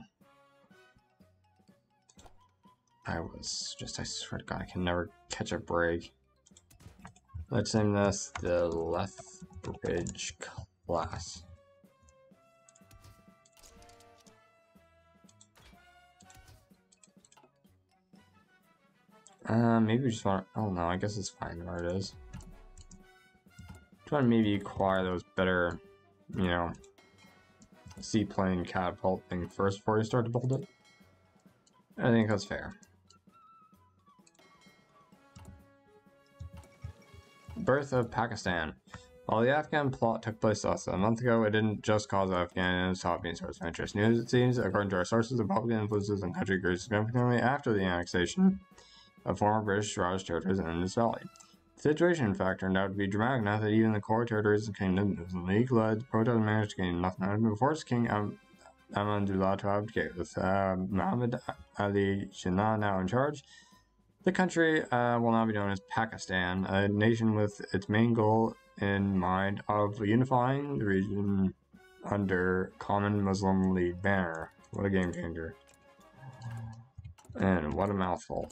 Speaker 1: I swear to God, I can never catch a break. Let's name this the Lethbridge class. Maybe we just want to, oh no, I guess it's fine where it is. Do you want to maybe acquire those better, you know, seaplane catapult thing first before you start to build it? I think that's fair. Birth of Pakistan. While the Afghan plot took place less than a month ago, it didn't just cause Afghanistan to stop being a source of interest. News, it seems, according to our sources, the Republican influences in the country grew significantly after the annexation of former British Raj territories in Indus Valley. The situation, in fact, turned out to be dramatic enough that even the core territories of the kingdom, whose League-led protest managed to gain enough momentum to force King Ahmadullah to abdicate. With Muhammad Ali Jinnah now in charge, the country will now be known as Pakistan, a nation with its main goal in mind of unifying the region under common Muslim League banner. What a game changer. And what a mouthful.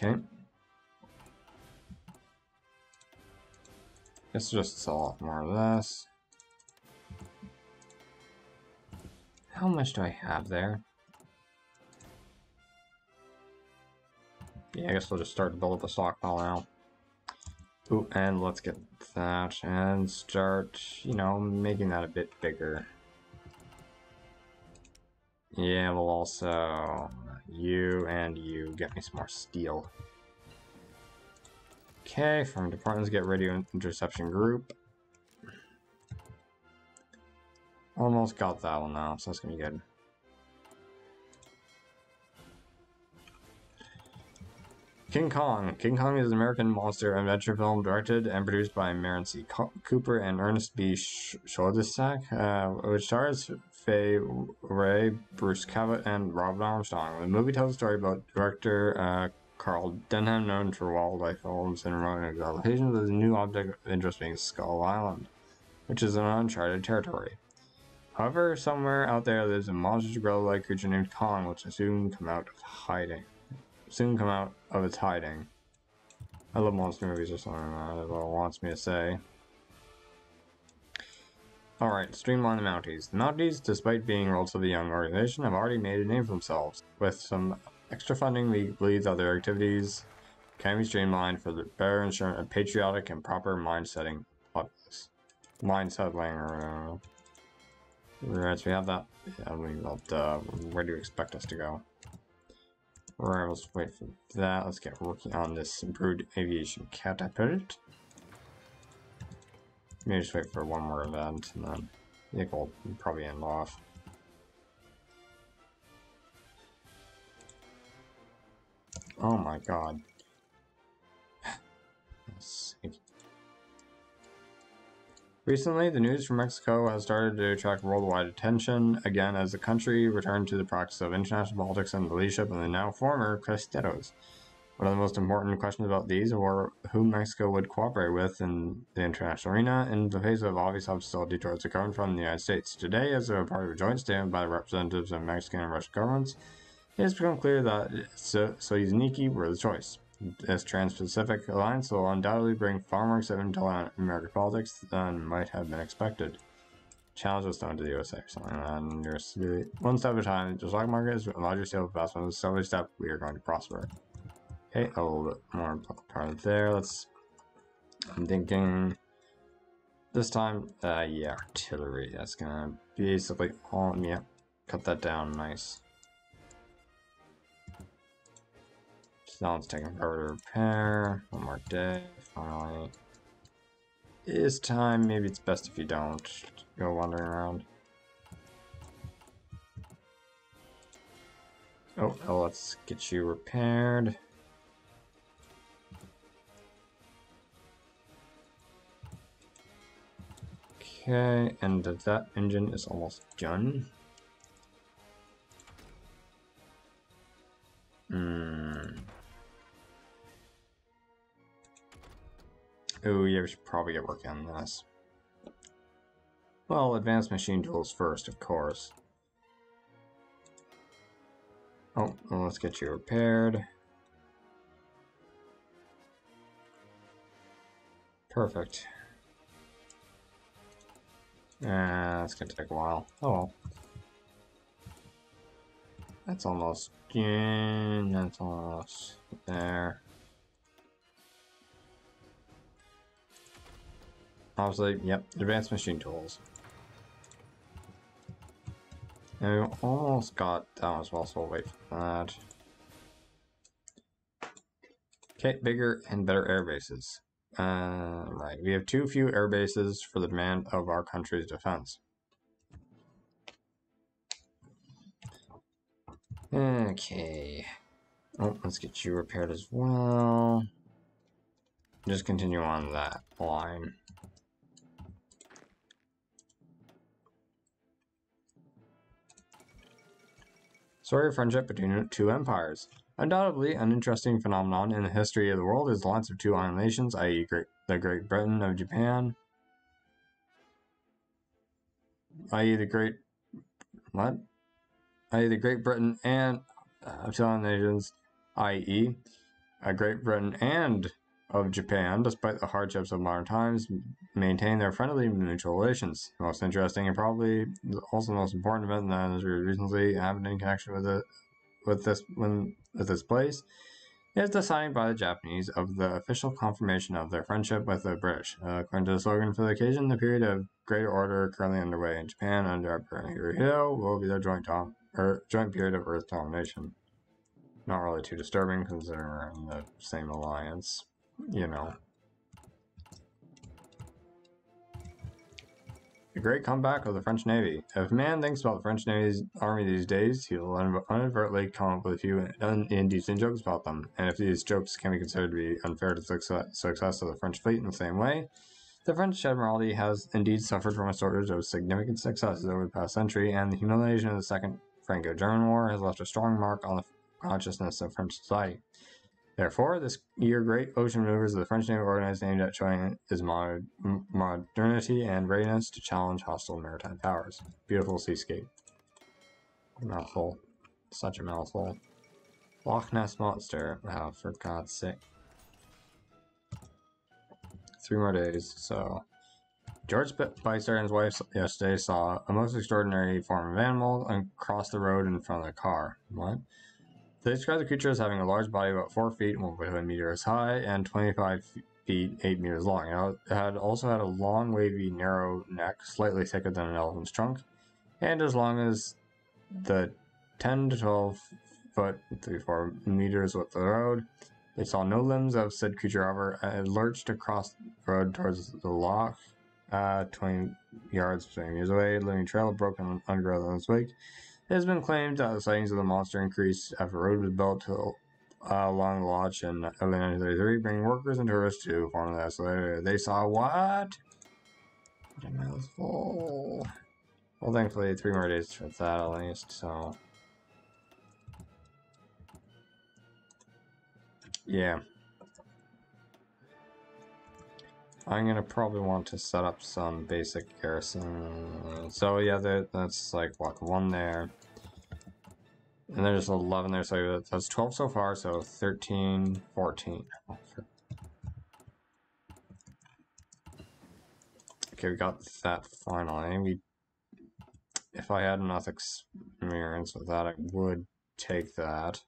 Speaker 1: Okay. Guess we'll just sell off more of this. How much do I have there? Yeah, I guess we'll just start to build up a stockpile now. Ooh, and let's get that and start, you know, making that a bit bigger. Yeah, we'll also you and you get me some more steel. Okay, from departments get radio interception group. Almost got that one now, so that's gonna be good. King Kong. King Kong is an American monster adventure film directed and produced by Maren C. Cooper and Ernest B. Schoedsack, which stars Faye Ray, Bruce Cabot, and Robin Armstrong. The movie tells a story about director Carl Denham, known for wildlife films and remote examinations of the new object of interest being Skull Island, which is an uncharted territory. However, somewhere out there lives a monstrous gorilla-like creature named Kong, which will soon come out of its hiding. I love monster movies or something that's what it wants me to say. Alright, streamline the Mounties. The Mounties, despite being a relatively young organization, have already made a name for themselves. With some extra funding, we believe that their activities can be streamlined for the better ensuring a patriotic and proper mind-settling. Right, so we have that. Yeah, where do you expect us to go? Alright, let's wait for that. Let's get working on this improved aviation catapult. Maybe just wait for one more event, and then I think we'll probably end off. Oh my god. Recently, the news from Mexico has started to attract worldwide attention again as the country returned to the practice of international politics and the leadership of the now former Cristeros. One of the most important questions about these were who Mexico would cooperate with in the international arena in the face of obvious hostility towards the government from the United States. Today, as a part of a joint statement by the representatives of Mexican and Russian governments, it has become clear that Soyuzniki were the choice. This Trans-Pacific alliance will undoubtedly bring far more excitement to American politics than might have been expected. Challenge was thrown to the USA or something like that. And there's one step at a time. The stock market is a larger scale of investment. So every step we are going to prosper. Okay, a little bit more part there. I'm thinking this time, yeah, artillery. That's gonna basically all, yeah, cut that down, nice. Now it's taking forever to repair. One more day, finally. This time, maybe it's best if you don't go wandering around. Oh, let's get you repaired. Okay, and that engine is almost done. Oh, yeah, we should probably get working on this. Well, advanced machine tools first, of course. Oh, well, let's get you repaired. Perfect. That's gonna take a while. Oh well. That's almost in. That's almost there. Obviously, yep, advanced machine tools. And we almost got that one as well, so we'll wait for that. Okay, bigger and better air bases. Right, we have too few air bases for the demand of our country's defense. Okay. Oh, let's get you repaired as well. Just continue on that line. Story of friendship between two empires. Undoubtedly, an interesting phenomenon in the history of the world is the alliance of two island nations, i.e. the Great Britain of Japan, i.e. the Great Britain and two island nations, i.e. Great Britain and of Japan, despite the hardships of modern times, maintain their friendly mutual relations. The most interesting and probably also the most important event that has recently happened in connection with this place is the signing by the Japanese of the official confirmation of their friendship with the British. According to the slogan for the occasion, the period of greater order currently underway in Japan under Emperor Hirohito will be their joint period of Earth domination. Not really too disturbing considering we're in the same alliance, you know. The great comeback of the French Navy. If a man thinks about the French Navy's army these days, he will inadvertently come up with a few indecent jokes about them. And if these jokes can be considered to be unfair to the success of the French fleet in the same way, the French Admiralty has indeed suffered from a shortage of significant successes over the past century, and the humiliation of the Second Franco-German War has left a strong mark on the consciousness of French society. Therefore, this year great ocean maneuvers of the French Navy organized aimed at showing its modernity and readiness to challenge hostile maritime powers. Beautiful seascape. Mouthful. Such a mouthful. Loch Ness Monster. Wow, for God's sake. 3 more days, so... George Spicer and his wife yesterday saw a most extraordinary form of animal across the road in front of the car. What? They described the creature as having a large body about 4 feet, 1.1 meters high, and 25 feet, 8 meters long. It had also had a long, wavy, narrow neck, slightly thicker than an elephant's trunk, and as long as the 10 to 12 foot, 3-4 meters width of the road. They saw no limbs of said creature, however, and it lurched across the road towards the loch, 20 yards, 20 meters away, leaving a trail of broken undergrowth on its wake. It has been claimed that the sightings of the monster increased after a road was built along the lodge in early 1933, bringing workers and tourists to form the escalator. They saw what? What a mouthful. Well, thankfully, 3 more days for that at least, so... Yeah. I'm gonna probably want to set up some basic garrison. So yeah, that's like what, 1 there. And there's 11 there, so that's 12 so far, so 13, 14. Okay, we got that finally. If I had enough experience with that, I would take that.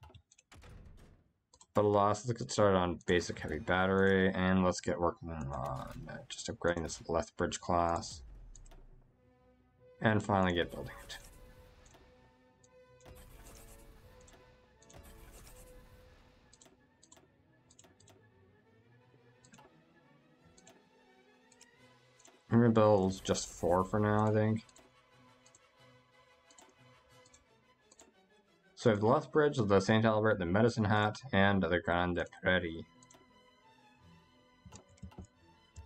Speaker 1: But alas, let's get started on basic heavy battery, and let's get working on just upgrading this Lethbridge class. And finally get building it. I'm gonna build just 4 for now, I think. So we have the Lethbridge, the St. Albert, the Medicine Hat, and the Grande Prairie.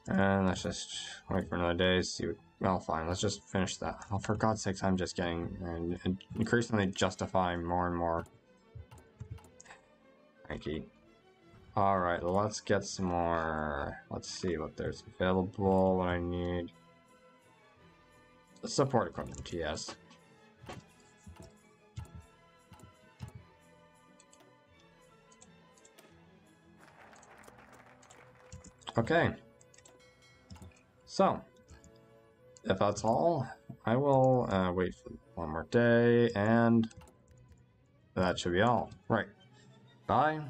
Speaker 1: And let's just wait for another day, see what... Well, fine, let's just finish that. Oh, for God's sakes, I'm just getting increasingly justifying more and more. Cranky. Alright, let's get some more... Let's see what there's available, what I need. Support equipment, yes. Okay. So, if that's all, I will wait for 1 more day, and that should be all. Right. Bye.